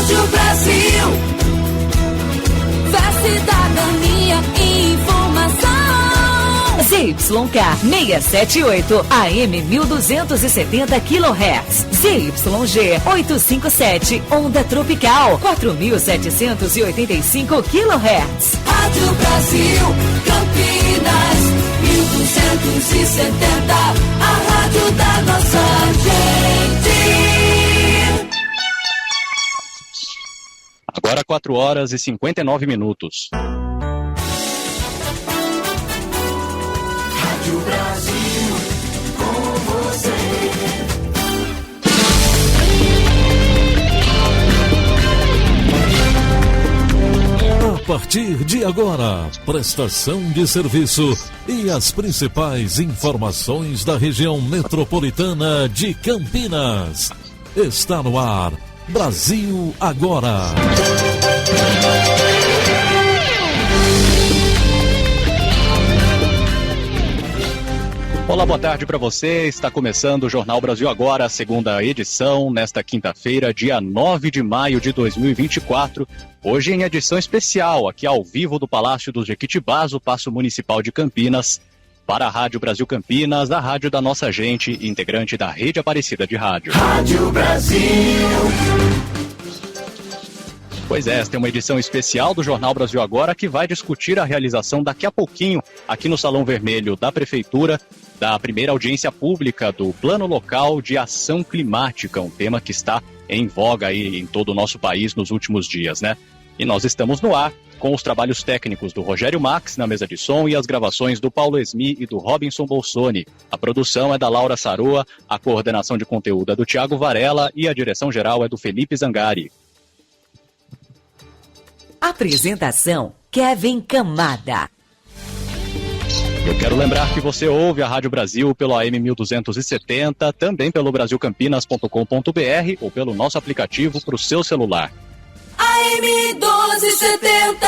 Rádio Brasil, cidadania e informação. ZYK 678 AM 1270 kHz. ZYG 857 onda tropical 4785 kHz. Rádio Brasil, Campinas 1270. A rádio da nossa gente. Agora 4h59. Rádio Brasil, com você. A partir de agora, prestação de serviço e as principais informações da região metropolitana de Campinas. Está no ar, Brasil Agora. Olá, boa tarde para você. Está começando o Jornal Brasil Agora, a segunda edição, nesta quinta-feira, dia 9 de maio de 2024. Hoje em edição especial, aqui ao vivo do Palácio dos Jequitibás, o Paço Municipal de Campinas, para a Rádio Brasil Campinas, a rádio da nossa gente, integrante da Rede Aparecida de Rádio. Rádio Brasil. Pois é, esta é uma edição especial do Jornal Brasil Agora que vai discutir a realização daqui a pouquinho, aqui no Salão Vermelho da Prefeitura, da primeira audiência pública do Plano Local de Ação Climática, um tema que está em voga aí em todo o nosso país nos últimos dias, né? E nós estamos no ar com os trabalhos técnicos do Rogério Max na mesa de som e as gravações do Paulo Esmi e do Robinson Bolsoni. A produção é da Laura Saroa, a coordenação de conteúdo é do Tiago Varela e a direção geral é do Felipe Zangari. Apresentação, Kevin Camada. Eu quero lembrar que você ouve a Rádio Brasil pelo AM 1270, também pelo brasilcampinas.com.br ou pelo nosso aplicativo para o seu celular. AM 1270.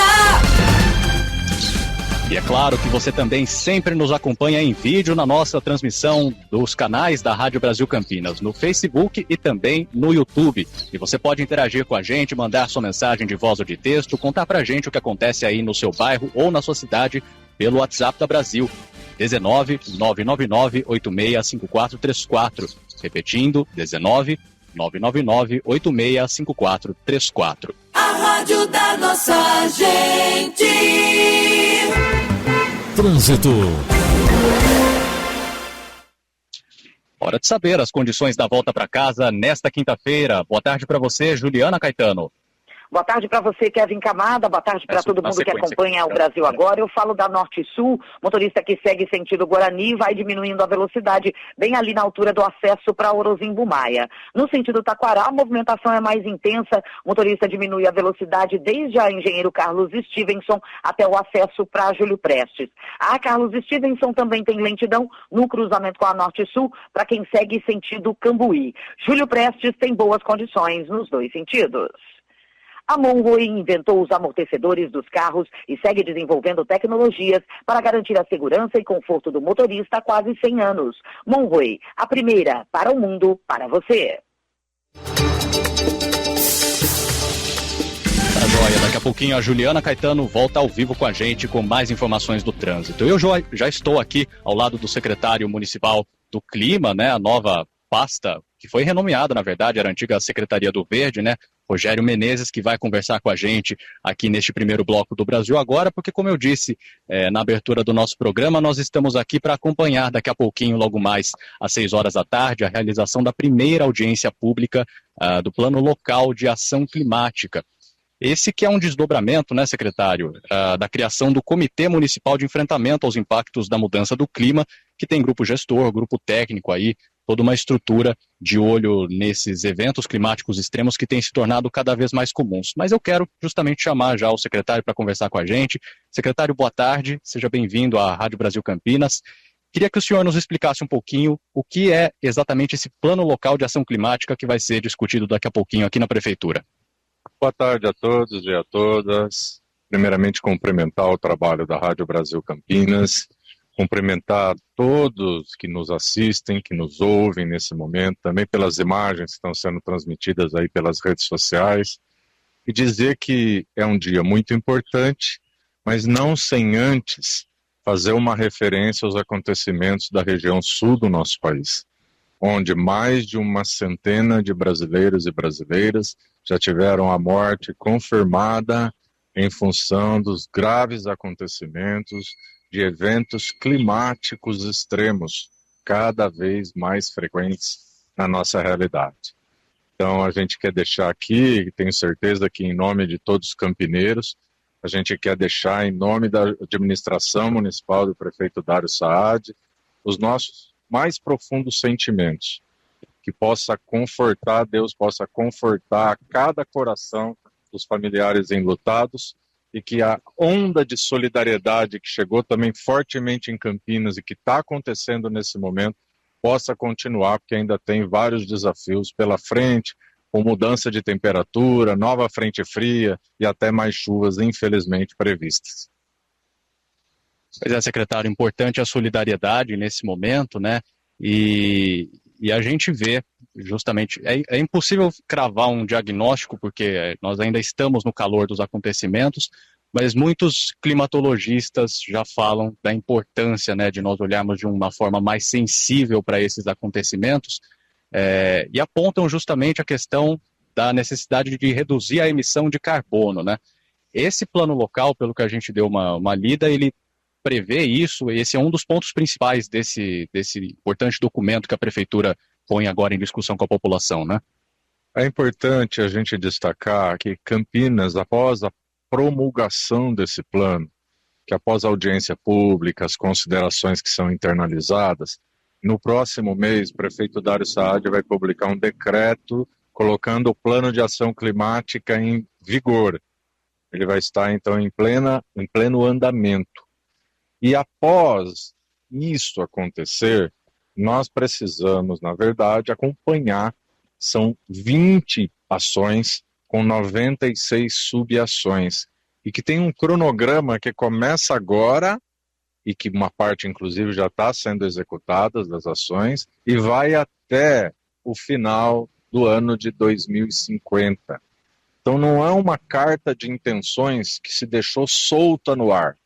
E é claro que você também sempre nos acompanha em vídeo na nossa transmissão dos canais da Rádio Brasil Campinas, no Facebook e também no YouTube. E você pode interagir com a gente, mandar sua mensagem de voz ou de texto, contar pra gente o que acontece aí no seu bairro ou na sua cidade pelo WhatsApp da Brasil, 19 999 865434. Repetindo, 19 999 865434. A rádio da nossa gente. Trânsito. Hora de saber as condições da volta para casa nesta quinta-feira. Boa tarde para você, Juliana Caetano. Boa tarde para você, Kevin Camada. Boa tarde para todo mundo que acompanha o Brasil Agora. Eu falo da Norte Sul, motorista que segue sentido Guarani vai diminuindo a velocidade bem ali na altura do acesso para Orozimbo Maia. No sentido Taquará, a movimentação é mais intensa. O motorista diminui a velocidade desde a Engenheiro Carlos Stevenson até o acesso para Júlio Prestes. A Carlos Stevenson também tem lentidão no cruzamento com a Norte Sul para quem segue sentido Cambuí. Júlio Prestes tem boas condições nos dois sentidos. A Monroe inventou os amortecedores dos carros e segue desenvolvendo tecnologias para garantir a segurança e conforto do motorista há quase 100 anos. Monroe, a primeira para o mundo, para você. Tá joia, daqui a pouquinho a Juliana Caetano volta ao vivo com a gente com mais informações do trânsito. Eu já estou aqui ao lado do secretário municipal do Clima, né, a nova pasta que foi renomeada, na verdade, era a antiga Secretaria do Verde, né? Rogério Menezes, que vai conversar com a gente aqui neste primeiro bloco do Brasil Agora, porque, como eu disse na abertura do nosso programa, nós estamos aqui para acompanhar daqui a pouquinho, logo mais às 6 horas da tarde, a realização da primeira audiência pública do Plano Local de Ação Climática. Esse que é um desdobramento, né, secretário, da criação do Comitê Municipal de Enfrentamento aos Impactos da Mudança do Clima, que tem grupo gestor, grupo técnico aí, toda uma estrutura de olho nesses eventos climáticos extremos que têm se tornado cada vez mais comuns. Mas eu quero justamente chamar já o secretário para conversar com a gente. Secretário, boa tarde, seja bem-vindo à Rádio Brasil Campinas. Queria que o senhor nos explicasse um pouquinho o que é exatamente esse Plano Local de Ação Climática que vai ser discutido daqui a pouquinho aqui na Prefeitura. Boa tarde a todos e a todas. Primeiramente, cumprimentar o trabalho da Rádio Brasil Campinas, cumprimentar todos que nos assistem, que nos ouvem nesse momento, também pelas imagens que estão sendo transmitidas aí pelas redes sociais. e dizer que é um dia muito importante, mas não sem antes fazer uma referência aos acontecimentos da região sul do nosso país, onde mais de uma centena de brasileiros e brasileiras já tiveram a morte confirmada em função dos graves acontecimentos de eventos climáticos extremos, cada vez mais frequentes na nossa realidade. Então a gente quer deixar aqui, tenho certeza que em nome de todos os campineiros, a gente quer deixar em nome da administração municipal do prefeito Dário Saad, os nossos mais profundos sentimentos, que possa confortar, Deus possa confortar cada coração dos familiares enlutados e que a onda de solidariedade que chegou também fortemente em Campinas e que está acontecendo nesse momento possa continuar, porque ainda tem vários desafios pela frente, com mudança de temperatura, nova frente fria e até mais chuvas, infelizmente, previstas. Pois é, secretário, importante a solidariedade nesse momento, né? E a gente vê, justamente, é impossível cravar um diagnóstico, porque nós ainda estamos no calor dos acontecimentos, mas muitos climatologistas já falam da importância, né, de nós olharmos de uma forma mais sensível para esses acontecimentos, e apontam justamente a questão da necessidade de reduzir a emissão de carbono, né? Esse plano local, pelo que a gente deu uma lida, ele prevê isso, esse é um dos pontos principais desse importante documento que a Prefeitura põe agora em discussão com a população, né? É importante a gente destacar que Campinas, após a promulgação desse plano, que após a audiência pública, as considerações que são internalizadas, no próximo mês, o prefeito Dário Saad vai publicar um decreto colocando o plano de ação climática em vigor. Ele vai estar, então, em pleno andamento. E após isso acontecer, nós precisamos, na verdade, acompanhar. São 20 ações com 96 subações e que tem um cronograma que começa agora e que uma parte, inclusive, já está sendo executada das ações e vai até o final do ano de 2050. Então não é uma carta de intenções que se deixou solta no ar.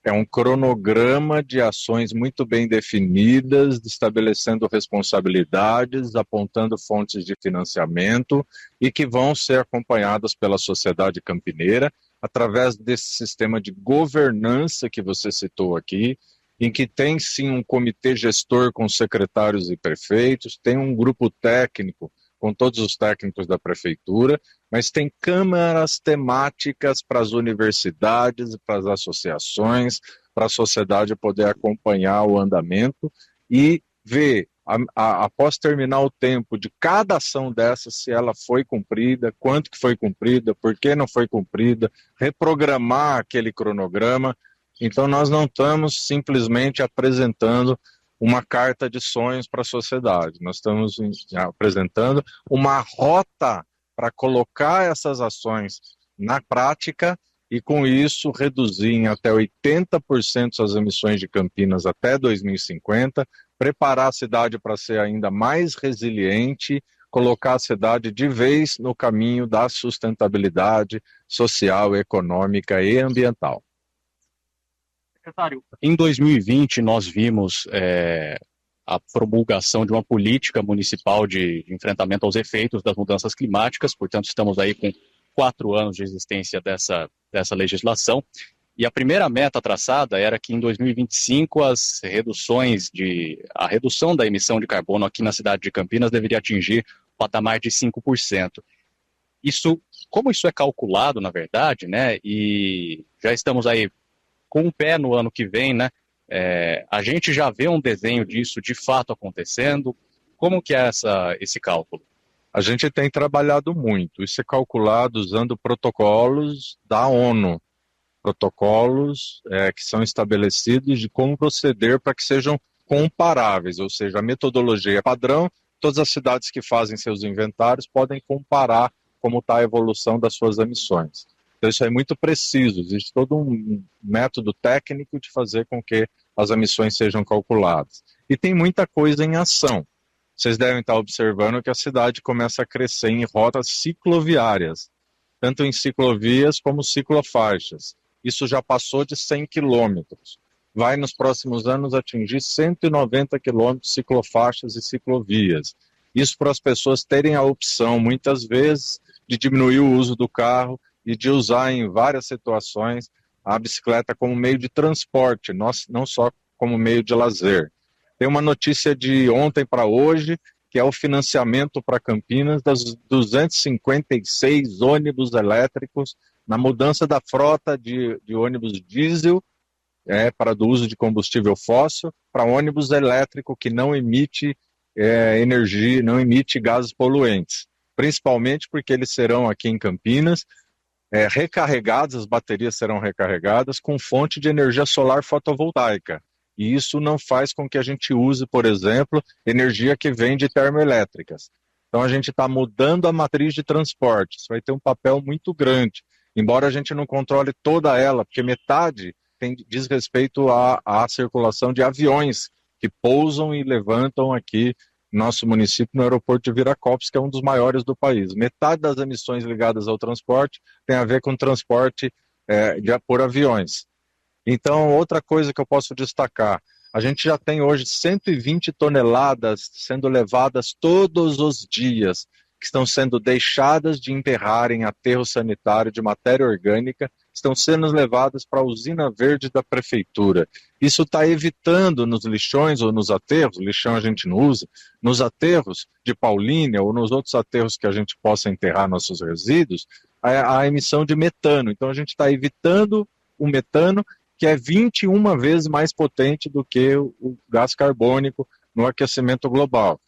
É um cronograma de ações muito bem definidas, estabelecendo responsabilidades, apontando fontes de financiamento e que vão ser acompanhadas pela sociedade campineira através desse sistema de governança que você citou aqui, em que tem sim um comitê gestor com secretários e prefeitos, tem um grupo técnico com todos os técnicos da prefeitura, mas tem câmaras temáticas para as universidades, para as associações, para a sociedade poder acompanhar o andamento e ver, após terminar o tempo de cada ação dessa, se ela foi cumprida, quanto que foi cumprida, por que não foi cumprida, reprogramar aquele cronograma. Então nós não estamos simplesmente apresentando uma carta de sonhos para a sociedade, nós estamos apresentando uma rota para colocar essas ações na prática e, com isso, reduzir em até 80% as emissões de Campinas até 2050, preparar a cidade para ser ainda mais resiliente, colocar a cidade de vez no caminho da sustentabilidade social, econômica e ambiental. Secretário, em 2020 nós vimos a promulgação de uma política municipal de enfrentamento aos efeitos das mudanças climáticas, portanto estamos aí com 4 anos de existência dessa legislação, e a primeira meta traçada era que em 2025 a redução da emissão de carbono aqui na cidade de Campinas deveria atingir o patamar de 5%. Como isso é calculado, na verdade, né, e já estamos aí com o pé no ano que vem, né? A gente já vê um desenho disso de fato acontecendo. Como que é esse cálculo? A gente tem trabalhado muito. Isso é calculado usando protocolos da ONU. Protocolos que são estabelecidos de como proceder para que sejam comparáveis, ou seja, a metodologia é padrão, todas as cidades que fazem seus inventários podem comparar como está a evolução das suas emissões. Então isso é muito preciso, existe todo um método técnico de fazer com que as emissões sejam calculadas. E tem muita coisa em ação. Vocês devem estar observando que a cidade começa a crescer em rotas cicloviárias. tanto em ciclovias como ciclofaixas. Isso já passou de 100 quilômetros. Vai nos próximos anos atingir 190 quilômetros ciclofaixas e ciclovias. Isso para as pessoas terem a opção, muitas vezes, de diminuir o uso do carro e de usar em várias situações a bicicleta como meio de transporte, não só como meio de lazer. Tem uma notícia de ontem para hoje, que é o financiamento para Campinas das 256 ônibus elétricos, na mudança da frota de ônibus diesel, para do uso de combustível fóssil, para ônibus elétrico que não emite energia, não emite gases poluentes. Principalmente porque eles serão aqui em Campinas recarregados, as baterias serão recarregadas com fonte de energia solar fotovoltaica. E isso não faz com que a gente use, por exemplo, energia que vem de termoelétricas. Então a gente está mudando a matriz de transporte. Isso vai ter um papel muito grande, embora a gente não controle toda ela, porque metade diz respeito à circulação de aviões que pousam e levantam aqui no nosso município, no aeroporto de Viracopos, que é um dos maiores do país. Metade das emissões ligadas ao transporte tem a ver com transporte por aviões. Então, outra coisa que eu posso destacar, a gente já tem hoje 120 toneladas sendo levadas todos os dias, que estão sendo deixadas de enterrar em aterro sanitário de matéria orgânica, estão sendo levadas para a usina verde da prefeitura. Isso está evitando nos lixões ou nos aterros, lixão a gente não usa, nos aterros de Paulínia ou nos outros aterros que a gente possa enterrar nossos resíduos, a emissão de metano. Então a gente está evitando o metano, que é 21 vezes mais potente do que o gás carbônico no aquecimento global.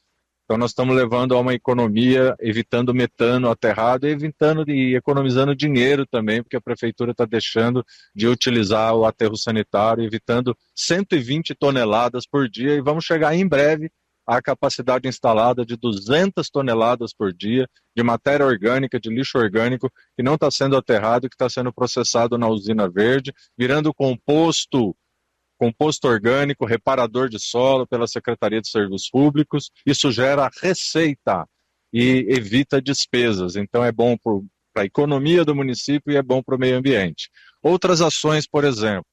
Então nós estamos levando a uma economia, evitando metano aterrado e economizando dinheiro também, porque a prefeitura está deixando de utilizar o aterro sanitário, evitando 120 toneladas por dia, e vamos chegar em breve à capacidade instalada de 200 toneladas por dia de matéria orgânica, de lixo orgânico, que não está sendo aterrado e que está sendo processado na usina verde, virando composto orgânico, reparador de solo pela Secretaria de Serviços Públicos. Isso gera receita e evita despesas. Então é bom para a economia do município e é bom para o meio ambiente. Outras ações, por exemplo,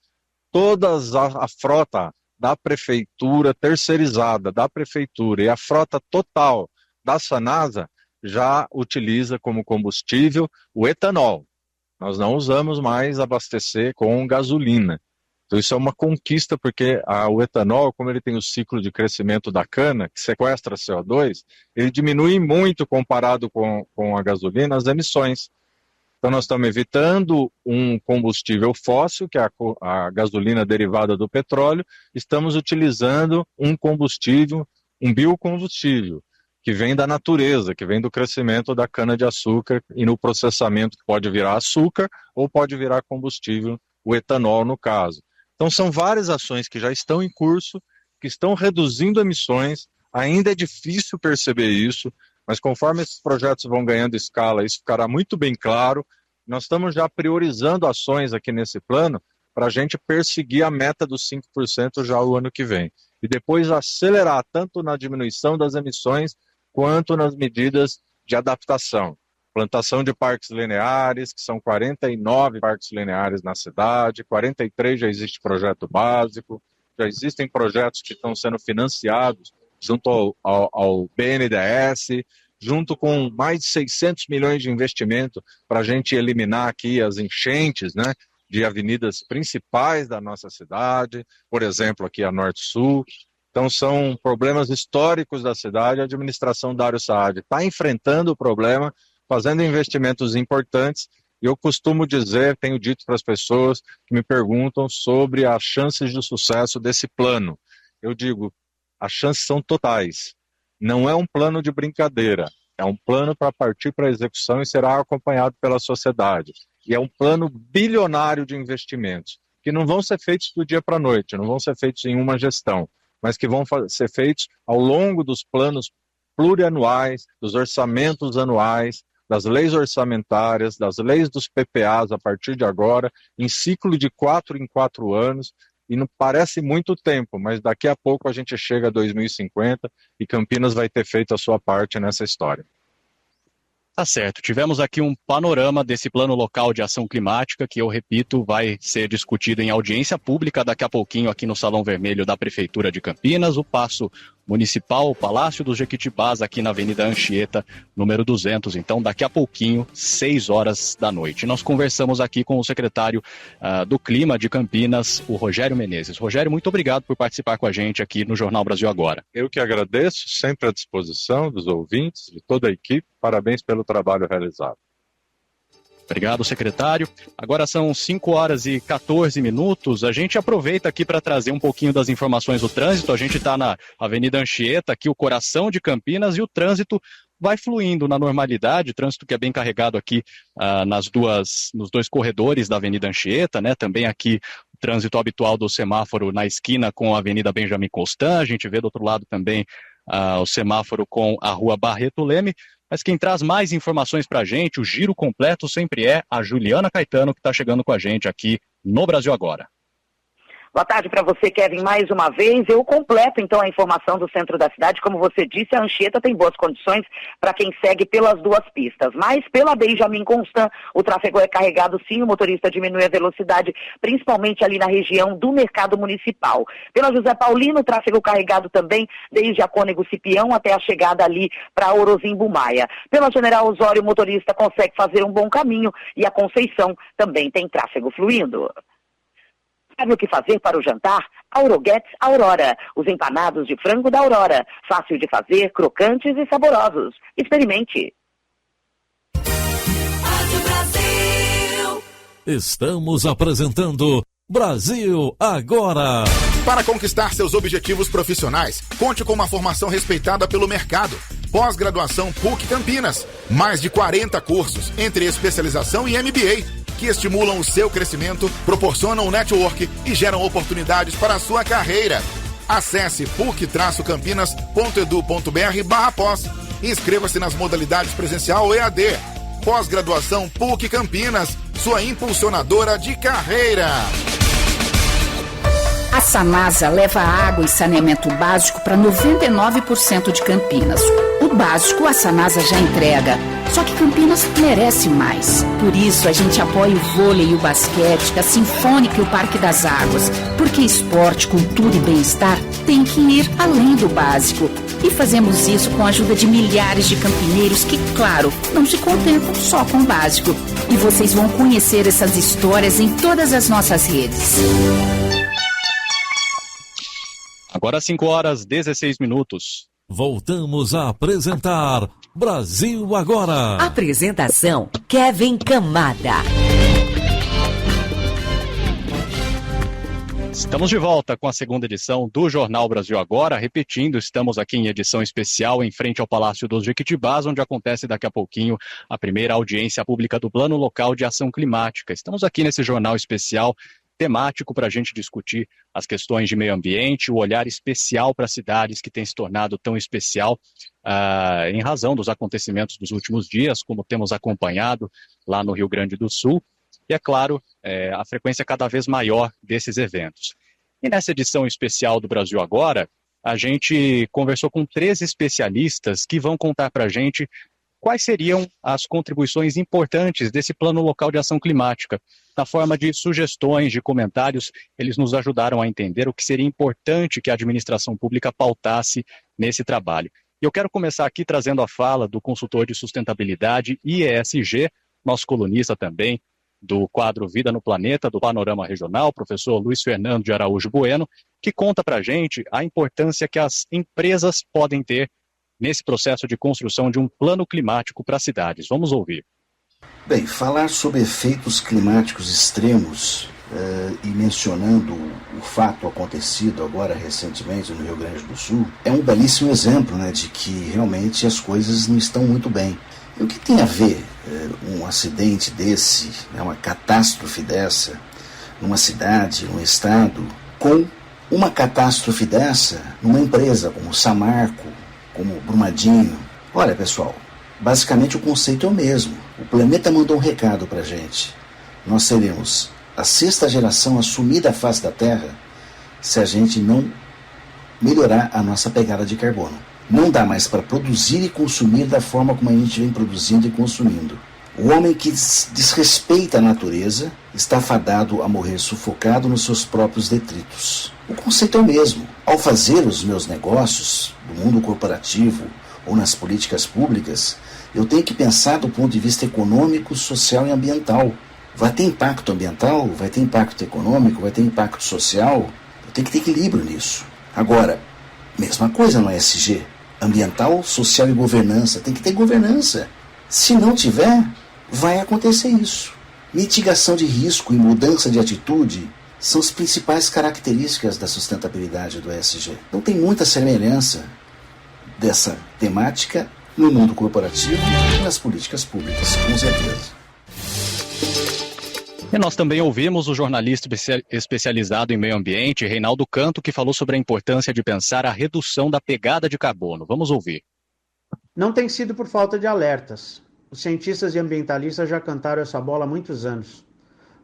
toda a frota da prefeitura, terceirizada da prefeitura, e a frota total da Sanasa já utiliza como combustível o etanol. Nós não usamos mais abastecer com gasolina. Então isso é uma conquista, porque o etanol, como ele tem o ciclo de crescimento da cana, que sequestra CO2, ele diminui muito comparado com a gasolina as emissões. Então nós estamos evitando um combustível fóssil, que é a gasolina derivada do petróleo, estamos utilizando um combustível, um biocombustível, que vem da natureza, que vem do crescimento da cana-de-açúcar e no processamento que pode virar açúcar ou pode virar combustível, o etanol no caso. Então são várias ações que já estão em curso, que estão reduzindo emissões, ainda é difícil perceber isso, mas conforme esses projetos vão ganhando escala, isso ficará muito bem claro. Nós estamos já priorizando ações aqui nesse plano para a gente perseguir a meta dos 5% já o ano que vem. E depois acelerar tanto na diminuição das emissões quanto nas medidas de adaptação. Plantação de parques lineares, que são 49 parques lineares na cidade, 43 já existe projeto básico, já existem projetos que estão sendo financiados junto ao BNDES, junto com mais de 600 milhões de investimento para a gente eliminar aqui as enchentes, né, de avenidas principais da nossa cidade, por exemplo, aqui a Norte-Sul. Então são problemas históricos da cidade, a administração Dário Saad está enfrentando o problema, fazendo investimentos importantes, e eu costumo dizer, tenho dito para as pessoas que me perguntam sobre as chances de sucesso desse plano. Eu digo, as chances são totais. Não é um plano de brincadeira, é um plano para partir para a execução e será acompanhado pela sociedade. E é um plano bilionário de investimentos, que não vão ser feitos do dia para a noite, não vão ser feitos em uma gestão, mas que vão ser feitos ao longo dos planos plurianuais, dos orçamentos anuais, das leis orçamentárias, das leis dos PPAs a partir de agora, em ciclo de 4 em 4 anos, e não parece muito tempo, mas daqui a pouco a gente chega a 2050 e Campinas vai ter feito a sua parte nessa história. Tá certo, tivemos aqui um panorama desse plano local de ação climática que, eu repito, vai ser discutido em audiência pública daqui a pouquinho aqui no Salão Vermelho da Prefeitura de Campinas, o Paço Municipal, o Palácio dos Jequitibás, aqui na Avenida Anchieta, número 200. Então, daqui a pouquinho, 6 horas da noite. Nós conversamos aqui com o secretário do Clima de Campinas, o Rogério Menezes. Rogério, muito obrigado por participar com a gente aqui no Jornal Brasil Agora. Eu que agradeço, sempre à disposição dos ouvintes, de toda a equipe. Parabéns pelo trabalho realizado. Obrigado, secretário. Agora são 5 horas e 14 minutos. A gente aproveita aqui para trazer um pouquinho das informações do trânsito. A gente está na Avenida Anchieta, aqui o coração de Campinas, e o trânsito vai fluindo na normalidade, trânsito que é bem carregado aqui nos dois corredores da Avenida Anchieta, né? Também aqui o trânsito habitual do semáforo na esquina com a Avenida Benjamin Constant. A gente vê do outro lado também o semáforo com a Rua Barreto Leme. Mas quem traz mais informações para a gente, o giro completo sempre é a Juliana Caetano, que está chegando com a gente aqui no Brasil Agora. Boa tarde para você, Kevin, mais uma vez. Eu completo, então, a informação do centro da cidade. Como você disse, a Anchieta tem boas condições para quem segue pelas duas pistas. Mas pela Benjamin Constant, o tráfego é carregado sim, o motorista diminui a velocidade, principalmente ali na região do Mercado Municipal. Pela José Paulino, o tráfego carregado também, desde a Cônego Cipião até a chegada ali para Orozimbo Maia. Pela General Osório, o motorista consegue fazer um bom caminho e a Conceição também tem tráfego fluindo. Sabe o que fazer para o jantar? Auroguetes Aurora, os empanados de frango da Aurora. Fácil de fazer, crocantes e saborosos. Experimente. Rádio Brasil. Estamos apresentando Brasil Agora. Para conquistar seus objetivos profissionais, conte com uma formação respeitada pelo mercado. Pós-graduação PUC Campinas. Mais de 40 cursos, entre especialização e MBA, que estimulam o seu crescimento, proporcionam network e geram oportunidades para a sua carreira. Acesse puc-campinas.edu.br/pós. Inscreva-se nas modalidades presencial ou EAD. Pós-graduação PUC Campinas, sua impulsionadora de carreira. A Sanasa leva água e saneamento básico para 99% de Campinas. O básico a Sanasa já entrega, só que Campinas merece mais. Por isso a gente apoia o vôlei e o basquete, a Sinfônica e o Parque das Águas, porque esporte, cultura e bem-estar tem que ir além do básico. E fazemos isso com a ajuda de milhares de campineiros que, claro, não se contentam só com o básico. E vocês vão conhecer essas histórias em todas as nossas redes. Agora 5 horas 16 minutos. Voltamos a apresentar Brasil Agora. Apresentação Kevin Camada. Estamos de volta com a segunda edição do Jornal Brasil Agora. Repetindo, estamos aqui em edição especial em frente ao Palácio dos Jequitibás, onde acontece daqui a pouquinho a primeira audiência pública do Plano Local de Ação Climática. Estamos aqui nesse jornal especial temático para a gente discutir as questões de meio ambiente, o olhar especial para cidades que tem se tornado tão especial em razão dos acontecimentos dos últimos dias, como temos acompanhado lá no Rio Grande do Sul, e, é claro, a frequência cada vez maior desses eventos. E nessa edição especial do Brasil Agora, a gente conversou com 3 especialistas que vão contar para a gente quais seriam as contribuições importantes desse Plano Local de Ação Climática. Na forma de sugestões, de comentários, eles nos ajudaram a entender o que seria importante que a administração pública pautasse nesse trabalho. E eu quero começar aqui trazendo a fala do consultor de sustentabilidade e ESG, nosso colunista também, do quadro Vida no Planeta, do Panorama Regional, professor Luiz Fernando de Araújo Bueno, que conta para a gente a importância que as empresas podem ter nesse processo de construção de um plano climático para as cidades. Vamos ouvir. Bem, falar sobre efeitos climáticos extremos e mencionando o fato acontecido agora recentemente no Rio Grande do Sul é um belíssimo exemplo, né, de que realmente as coisas não estão muito bem. E o que tem a ver um acidente desse, uma catástrofe dessa, numa cidade, num estado, com uma catástrofe dessa numa empresa como Samarco, como Brumadinho? Olha, pessoal, basicamente o conceito é o mesmo. O planeta mandou um recado para a gente. Nós seremos a 6ª geração a sumir da face da Terra se a gente não melhorar a nossa pegada de carbono. Não dá mais para produzir e consumir da forma como a gente vem produzindo e consumindo. O homem que desrespeita a natureza está fadado a morrer sufocado nos seus próprios detritos. O conceito é o mesmo. Ao fazer os meus negócios, no mundo corporativo ou nas políticas públicas, eu tenho que pensar do ponto de vista econômico, social e ambiental. Vai ter impacto ambiental, vai ter impacto econômico, vai ter impacto social. Eu tenho que ter equilíbrio nisso. Agora, mesma coisa no ESG. Ambiental, social e governança. Tem que ter governança. Se não tiver, vai acontecer isso. Mitigação de risco e mudança de atitude são as principais características da sustentabilidade do ESG. Então tem muita semelhança dessa temática no mundo corporativo e nas políticas públicas, com certeza. E nós também ouvimos o jornalista especializado em meio ambiente, Reinaldo Canto, que falou sobre a importância de pensar a redução da pegada de carbono. Vamos ouvir. Não tem sido por falta de alertas. Os cientistas e ambientalistas já cantaram essa bola há muitos anos.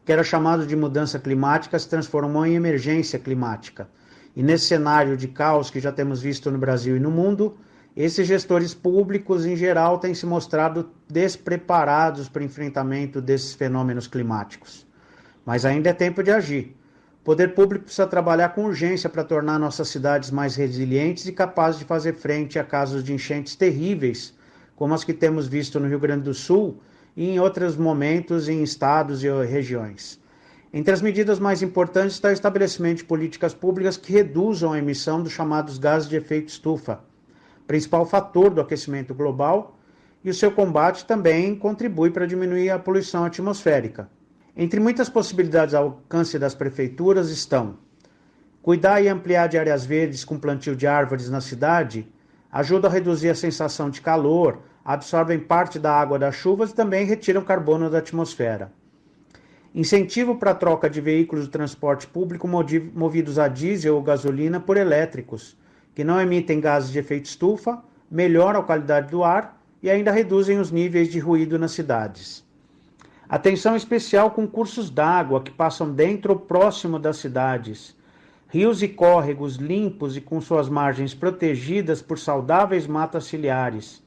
O que era chamado de mudança climática se transformou em emergência climática. E nesse cenário de caos que já temos visto no Brasil e no mundo, esses gestores públicos, em geral, têm se mostrado despreparados para o enfrentamento desses fenômenos climáticos. Mas ainda é tempo de agir. O poder público precisa trabalhar com urgência para tornar nossas cidades mais resilientes e capazes de fazer frente a casos de enchentes terríveis, como as que temos visto no Rio Grande do Sul e em outros momentos em estados e regiões. Entre as medidas mais importantes está o estabelecimento de políticas públicas que reduzam a emissão dos chamados gases de efeito estufa, principal fator do aquecimento global, e o seu combate também contribui para diminuir a poluição atmosférica. Entre muitas possibilidades ao alcance das prefeituras estão: cuidar e ampliar de áreas verdes com plantio de árvores na cidade ajuda a reduzir a sensação de calor, absorvem parte da água das chuvas e também retiram carbono da atmosfera. Incentivo para a troca de veículos de transporte público movidos a diesel ou gasolina por elétricos, que não emitem gases de efeito estufa, melhoram a qualidade do ar e ainda reduzem os níveis de ruído nas cidades. Atenção especial com cursos d'água que passam dentro ou próximo das cidades. Rios e córregos limpos e com suas margens protegidas por saudáveis matas ciliares.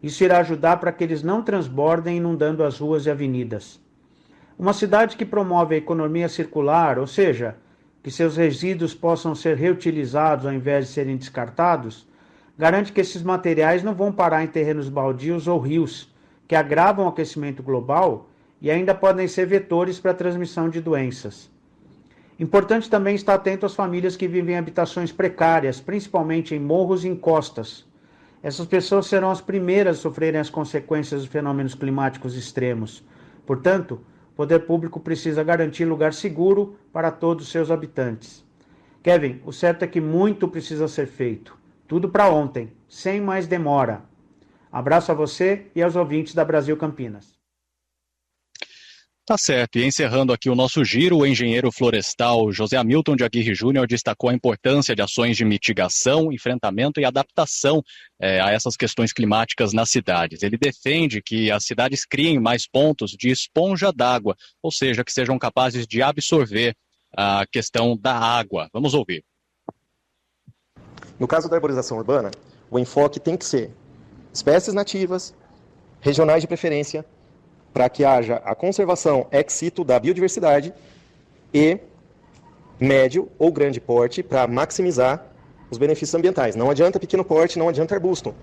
Isso irá ajudar para que eles não transbordem inundando as ruas e avenidas. Uma cidade que promove a economia circular, ou seja, que seus resíduos possam ser reutilizados ao invés de serem descartados, garante que esses materiais não vão parar em terrenos baldios ou rios, que agravam o aquecimento global e ainda podem ser vetores para a transmissão de doenças. Importante também estar atento às famílias que vivem em habitações precárias, principalmente em morros e encostas. Essas pessoas serão as primeiras a sofrerem as consequências dos fenômenos climáticos extremos. Portanto, o poder público precisa garantir lugar seguro para todos os seus habitantes. Kevin, o certo é que muito precisa ser feito. Tudo para ontem, sem mais demora. Abraço a você e aos ouvintes da Brasil Campinas. Tá certo. E encerrando aqui o nosso giro, o engenheiro florestal José Hamilton de Aguirre Júnior destacou a importância de ações de mitigação, enfrentamento e adaptação a essas questões climáticas nas cidades. Ele defende que as cidades criem mais pontos de esponja d'água, ou seja, que sejam capazes de absorver a questão da água. Vamos ouvir. No caso da arborização urbana, o enfoque tem que ser espécies nativas, regionais de preferência, para que haja a conservação ex situ da biodiversidade e médio ou grande porte para maximizar os benefícios ambientais. Não adianta pequeno porte, não adianta arbusto,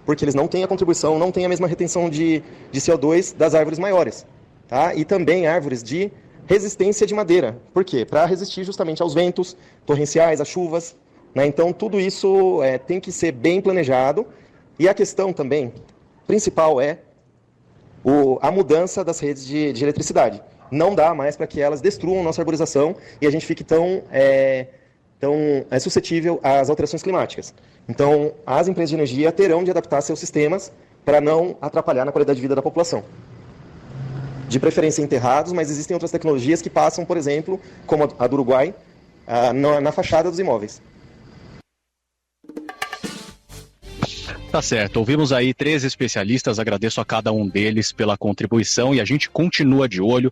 porque eles não têm a contribuição, não têm a mesma retenção de CO2 das árvores maiores. Tá? E também árvores de resistência de madeira. Por quê? Para resistir justamente aos ventos torrenciais, às chuvas. Né? Então, tudo isso tem que ser bem planejado. E a questão também principal é a mudança das redes de eletricidade. Não dá mais para que elas destruam nossa arborização e a gente fique tão suscetível às alterações climáticas. Então, as empresas de energia terão de adaptar seus sistemas para não atrapalhar na qualidade de vida da população. De preferência enterrados, mas existem outras tecnologias que passam, por exemplo, como a do Uruguai, na fachada dos imóveis. Tá certo, ouvimos aí 3 especialistas, agradeço a cada um deles pela contribuição e a gente continua de olho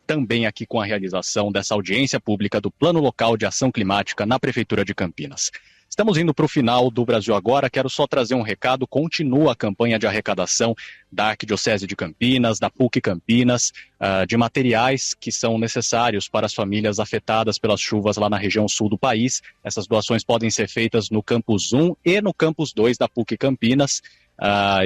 também aqui com a realização dessa audiência pública do Plano Local de Ação Climática na Prefeitura de Campinas. Estamos Estamos indo para o final do Brasil Agora. Quero só trazer um recado. Continua a campanha de arrecadação da Arquidiocese de Campinas, da PUC Campinas, de materiais que são necessários para as famílias afetadas pelas chuvas lá na região sul do país. Essas doações podem ser feitas no Campus 1 e no Campus 2 da PUC Campinas,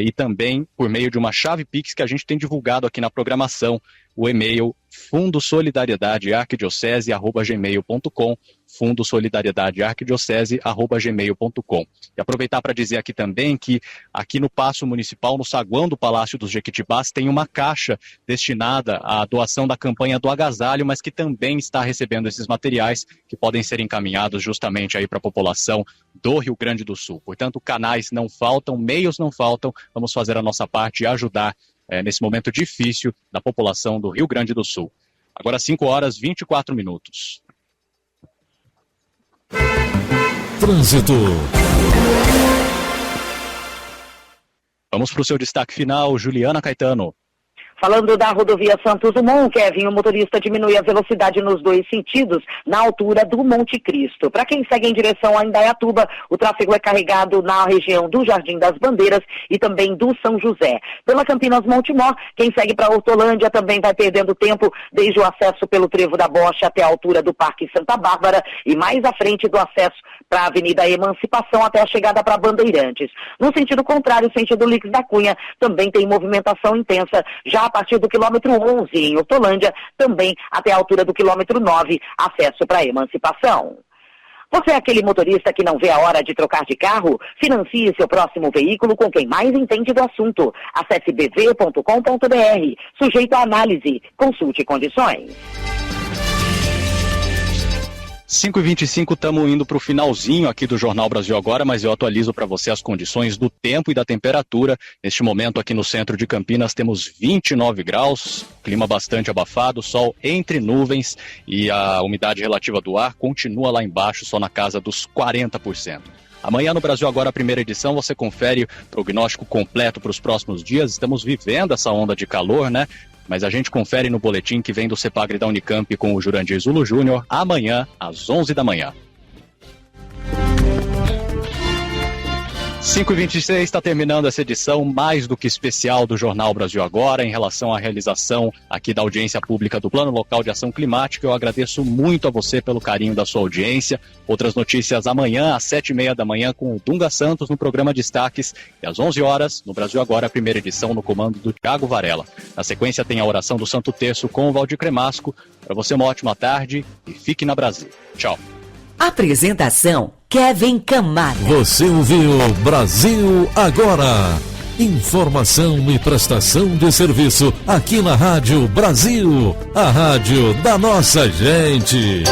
e também por meio de uma chave Pix que a gente tem divulgado aqui na programação, o e-mail fundosolidaridadearquidiocese@gmail.com, fundosolidaridadearquidiocese@gmail.com. E aproveitar para dizer aqui também que aqui no Paço Municipal, no saguão do Palácio dos Jequitibás, tem uma caixa destinada à doação da campanha do agasalho, mas que também está recebendo esses materiais que podem ser encaminhados justamente aí para a população do Rio Grande do Sul. Portanto, canais não faltam, meios não faltam, vamos fazer a nossa parte e ajudar nesse momento difícil da população do Rio Grande do Sul. Agora 5h24. Trânsito. Vamos para o seu destaque final, Juliana Caetano. Falando da rodovia Santos Dumont, Kevin, o motorista diminui a velocidade nos 2 sentidos, na altura do Monte Cristo. Para quem segue em direção a Indaiatuba, o tráfego é carregado na região do Jardim das Bandeiras e também do São José. Pela Campinas Montemor, quem segue para Hortolândia também vai perdendo tempo desde o acesso pelo Trevo da Bocha até a altura do Parque Santa Bárbara e mais à frente do acesso para a Avenida Emancipação até a chegada para Bandeirantes. No sentido contrário, sentido Lix da Cunha, também tem movimentação intensa, já a partir do quilômetro 11 em Hortolândia, também até a altura do quilômetro 9, acesso para a Emancipação. Você é aquele motorista que não vê a hora de trocar de carro? Financie seu próximo veículo com quem mais entende do assunto. Acesse bv.com.br. Sujeito à análise. Consulte condições. 5h25, estamos indo para o finalzinho aqui do Jornal Brasil Agora, mas eu atualizo para você as condições do tempo e da temperatura. Neste momento aqui no centro de Campinas temos 29 graus, clima bastante abafado, sol entre nuvens e a umidade relativa do ar continua lá embaixo, só na casa dos 40%. Amanhã no Brasil Agora, a primeira edição, você confere o prognóstico completo para os próximos dias. Estamos vivendo essa onda de calor, né? Mas a gente confere no boletim que vem do CEPAGRE da Unicamp com o Jurandir Zulo Júnior, amanhã, às 11 da manhã. 5h26, está terminando essa edição mais do que especial do Jornal Brasil Agora em relação à realização aqui da audiência pública do Plano Local de Ação Climática. Eu agradeço muito a você pelo carinho da sua audiência. Outras notícias amanhã às 7h30 da manhã com o Dunga Santos no programa Destaques e às 11 horas no Brasil Agora, a primeira edição no comando do Thiago Varela. Na sequência tem a oração do Santo Terço com o Valdir Cremasco. Para você uma ótima tarde e fique na Brasil. Tchau. Apresentação Kevin Camada. Você ouviu Brasil Agora. Informação e prestação de serviço aqui na Rádio Brasil, a rádio da nossa gente.